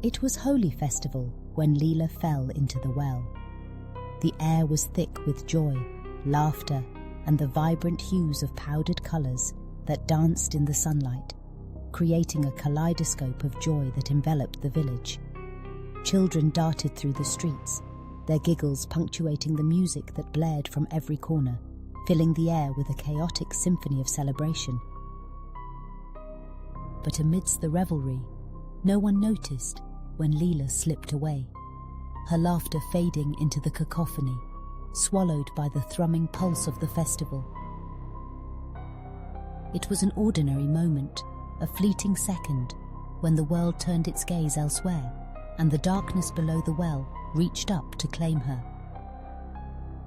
It was Holi festival when Leela fell into the well. The air was thick with joy, laughter, and the vibrant hues of powdered colours that danced in the sunlight, creating a kaleidoscope of joy that enveloped the village. Children darted through the streets, their giggles punctuating the music that blared from every corner, filling the air with a chaotic symphony of celebration. But amidst the revelry, no one noticed when Leela slipped away, her laughter fading into the cacophony, swallowed by the thrumming pulse of the festival. It was an ordinary moment, a fleeting second, when the world turned its gaze elsewhere, and the darkness below the well reached up to claim her.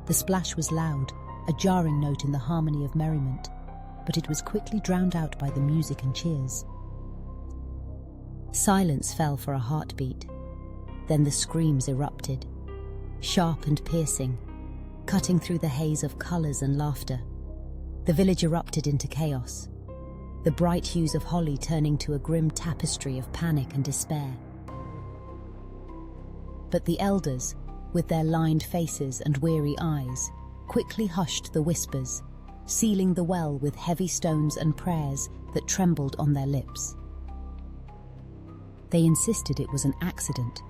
The splash was loud, a jarring note in the harmony of merriment, but it was quickly drowned out by the music and cheers. Silence fell for a heartbeat. Then the screams erupted, sharp and piercing, cutting through the haze of colours and laughter. The village erupted into chaos, the bright hues of Holi turning to a grim tapestry of panic and despair. But the elders, with their lined faces and weary eyes, quickly hushed the whispers, sealing the well with heavy stones and prayers that trembled on their lips. They insisted it was an accident,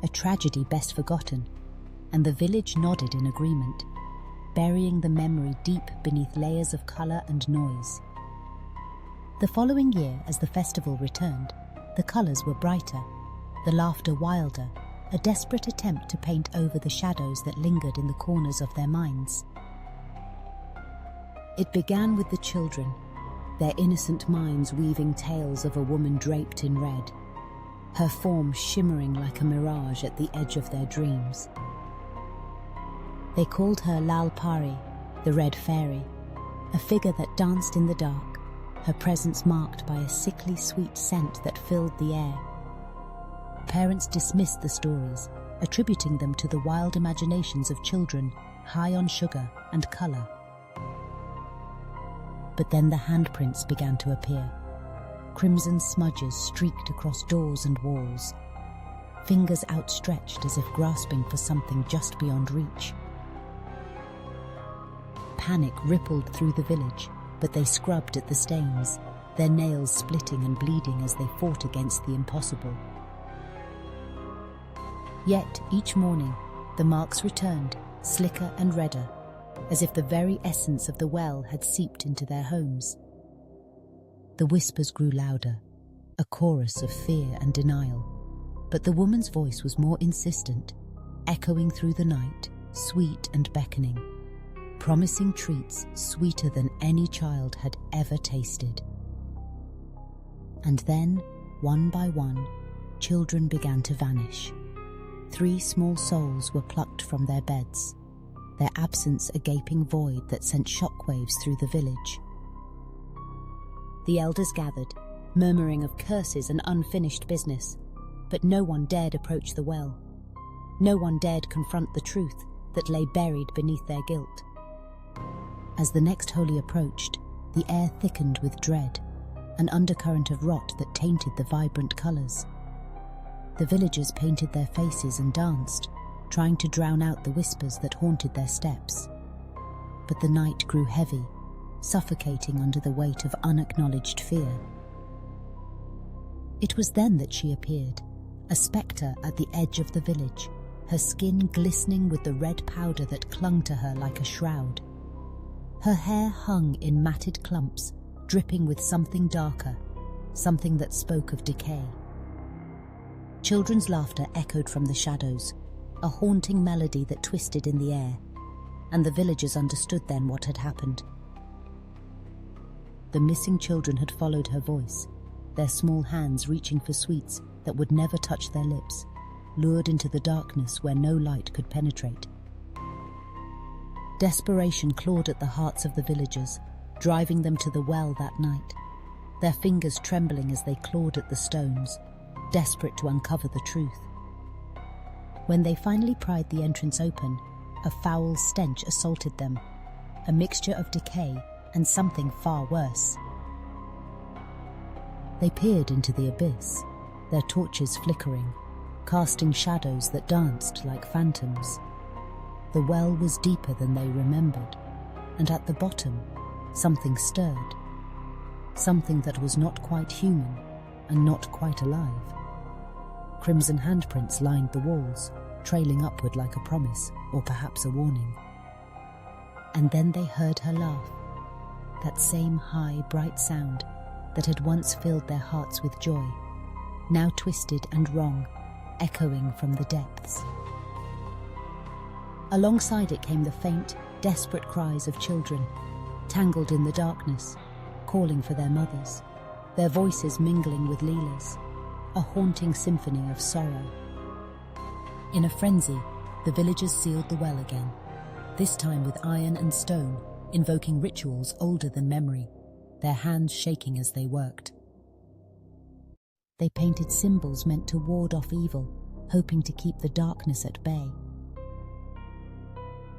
a tragedy best forgotten, and the village nodded in agreement, burying the memory deep beneath layers of colour and noise. The following year, as the festival returned, the colours were brighter, the laughter wilder, a desperate attempt to paint over the shadows that lingered in the corners of their minds. It began with the children, their innocent minds weaving tales of a woman draped in red, her form shimmering like a mirage at the edge of their dreams. They called her Lal Pari, the Red Fairy, a figure that danced in the dark, her presence marked by a sickly sweet scent that filled the air. Parents dismissed the stories, attributing them to the wild imaginations of children high on sugar and colour. But then the handprints began to appear. Crimson smudges streaked across doors and walls, fingers outstretched as if grasping for something just beyond reach. Panic rippled through the village, but they scrubbed at the stains, their nails splitting and bleeding as they fought against the impossible. Yet, each morning, the marks returned, slicker and redder, as if the very essence of the well had seeped into their homes. The whispers grew louder, a chorus of fear and denial, but the woman's voice was more insistent, echoing through the night, sweet and beckoning, promising treats sweeter than any child had ever tasted. And then, one by one, children began to vanish. 3 small souls were plucked from their beds, their absence a gaping void that sent shockwaves through the village. The elders gathered, murmuring of curses and unfinished business, but no one dared approach the well. No one dared confront the truth that lay buried beneath their guilt. As the next Holi approached, the air thickened with dread, an undercurrent of rot that tainted the vibrant colours. The villagers painted their faces and danced, trying to drown out the whispers that haunted their steps. But the night grew heavy, suffocating under the weight of unacknowledged fear. It was then that she appeared, a spectre at the edge of the village, her skin glistening with the red powder that clung to her like a shroud. Her hair hung in matted clumps, dripping with something darker, something that spoke of decay. Children's laughter echoed from the shadows, a haunting melody that twisted in the air, and the villagers understood then what had happened. The missing children had followed her voice, their small hands reaching for sweets that would never touch their lips, lured into the darkness where no light could penetrate. Desperation clawed at the hearts of the villagers, driving them to the well that night, their fingers trembling as they clawed at the stones, desperate to uncover the truth. When they finally pried the entrance open, a foul stench assaulted them, a mixture of decay and something far worse. They peered into the abyss, their torches flickering, casting shadows that danced like phantoms. The well was deeper than they remembered, and at the bottom, something stirred. Something that was not quite human and not quite alive. Crimson handprints lined the walls, trailing upward like a promise, or perhaps a warning. And then they heard her laugh, that same high, bright sound that had once filled their hearts with joy, now twisted and wrong, echoing from the depths. Alongside it came the faint, desperate cries of children, tangled in the darkness, calling for their mothers, their voices mingling with Leela's, a haunting symphony of sorrow. In a frenzy, the villagers sealed the well again, this time with iron and stone, invoking rituals older than memory, their hands shaking as they worked. They painted symbols meant to ward off evil, hoping to keep the darkness at bay.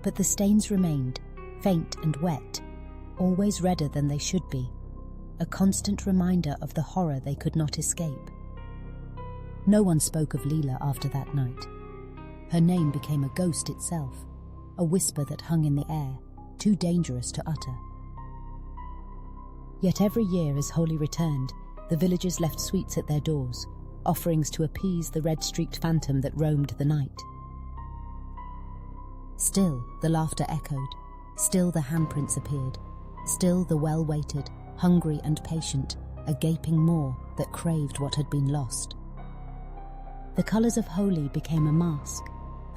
But the stains remained, faint and wet, always redder than they should be, a constant reminder of the horror they could not escape. No one spoke of Leela after that night. Her name became a ghost itself, a whisper that hung in the air, too dangerous to utter. Yet every year as Holi returned, the villagers left sweets at their doors, offerings to appease the red-streaked phantom that roamed the night. Still the laughter echoed, still the handprints appeared, still the well waited, hungry and patient, a gaping maw that craved what had been lost. The colours of Holi became a mask,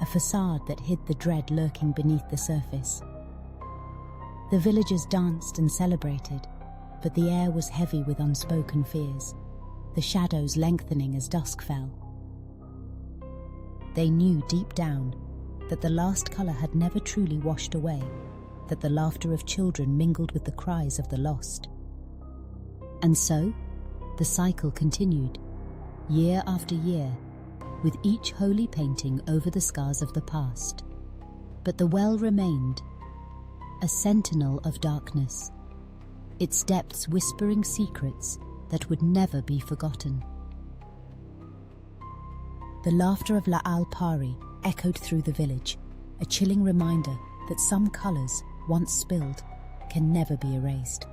a facade that hid the dread lurking beneath the surface. The villagers danced and celebrated, but the air was heavy with unspoken fears, the shadows lengthening as dusk fell. They knew deep down that the last colour had never truly washed away, that the laughter of children mingled with the cries of the lost. And so, the cycle continued, year after year, with each Holi painting over the scars of the past. But the well remained, a sentinel of darkness, its depths whispering secrets that would never be forgotten. The laughter of La'al Pari echoed through the village, a chilling reminder that some colours, once spilled, can never be erased.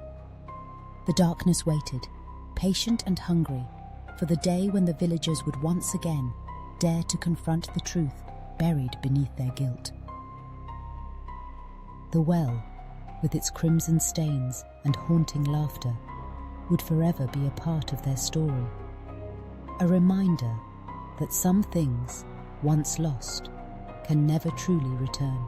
The darkness waited, patient and hungry, for the day when the villagers would once again dare to confront the truth buried beneath their guilt. The well, with its crimson stains and haunting laughter, would forever be a part of their story, a reminder that some things, once lost, can never truly return.